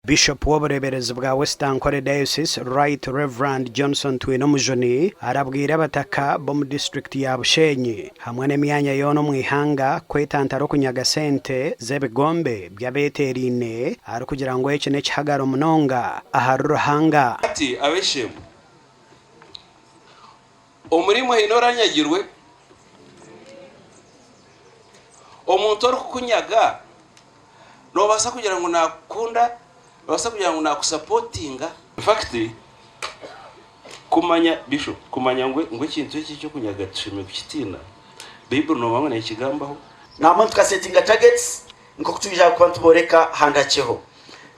Bishop w'ubureberezi bwa Western Kore Diocese Right Reverend Johnson Twinomujoni arabwira abataka bo mu district ya Bushenyi hamwe n'emyanya yono mu ihanga kwetantara kunyaga sente z'ebigombe by'abeterine ari kugira ngo ekine kihagara munonga aharuhanga ati abeshemu umurimo hinoranyagirwe omuntu ari kukunyaga no basa kugira ngo nakunda basa kugira ngo nakusupportinga in fact kumanya bisho kumanya ngo ikintu cyo kunyaga tushime kukitina bible no bamwe nakigambaho namuntu kasetinga targets nko kutujja kwantu boreka handacheho.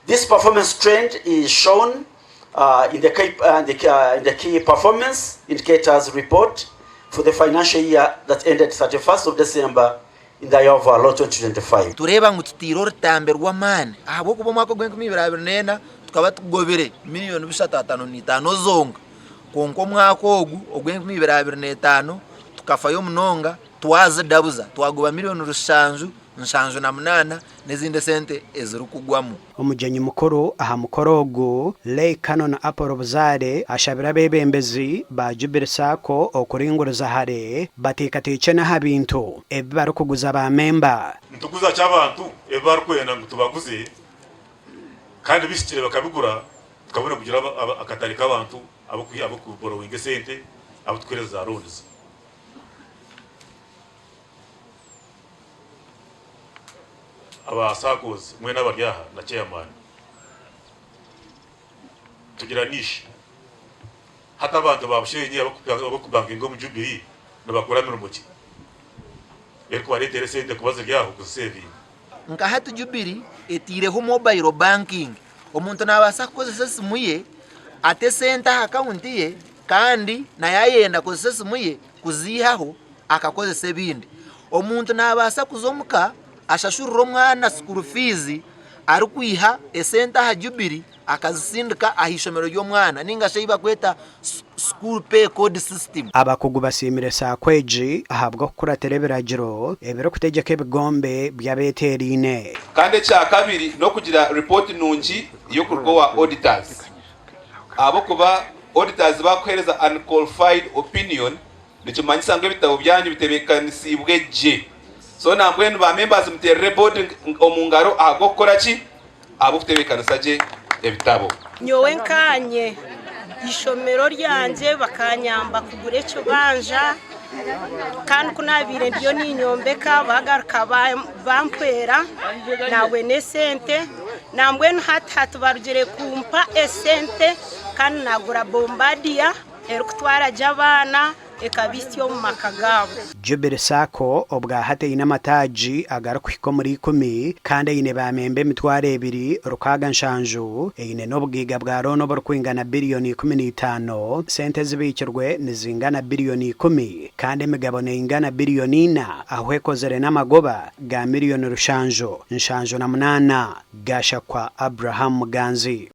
This performance trend is shown in the key performance indicators report for the financial year that ended 31st of December in the year of 2025. Tureba ngo tutiro rutamberwa mane abo kubo mwako gwenku 2024 tukaba tugobere miliyoni 35 zonga konko mwako ogu ogwenku 2025 tukafayo munonga twaze dabuza twagoba miliyoni rushanju nshanju na munana nezinde sente ezuru kugwamu. Umujenyi mukuru aha mukorogo Lay Canon Apollo Buzare ashabira bebembezi ba Jubilee Sako okuringuriza hare batekatece na habintu ebari kuguza ba member ntuguza cy'abantu ebari kwenda ngo tubaguze kandi bishikire bakabigura tukabona kugira akatari k'abantu abo borrowing sente abo twereza loans. Aba SACCOs mwe n'abaryaha na chairman tugira nishi hata abantu babushenye abo kubankinga mu Jubilee nabakora n'umuki eko baretere sente kubaza ryaho kusaving nka hatu Jubilee etireho mobile banking omuntu nabasa kukozesa simu ye ate sente account ye kandi na yayenda kukozesa simu ye kuzihaho akakozesa ebindi omuntu nabasa kuzomuka ashashururo mwana school fees ari kwiha esenta ha Jubilee akazisindika ahishomero ryo mwana ninga sheiba kweta school pay code system. Abakugu basimire sakweji ahabwa kura teleberagiro ebero kutegeka ebigombe by'abeterine kandi cya kabiri no kugira report nungi yo kurwa auditors abo kuba auditors bakwereza unqualified opinion nico manyisanga bitabo byanyu bitebekanisiibwe je so nambwe ba members mutere board omungaro agokora ki abo kutebekanisa je ebitabo nyowe nkanye ishomero ryanje bakanyamba kugure cyo banja kandi kunabire byo ninyombeka bagaruka bamkwera nawe ne sente nambwe hatu barugire kumpa esente kandi nagura bombardier erukutwara jabana ekabisyo mu makagabo. Jubilee Sako obwa hate inamataji agarukwiko muri 10 kandi ine bamembe mitware 2 rukaga nshanju ine nobwiga bwa rono borkwingana billioni 15 sente zibikirwe nizingana billioni 10 kandi migabone ingana billioni 4 ahwekozere n'amagoba ga miliyoni rushanjo nshanjo na munana gasha kwa Abraham Muganzi.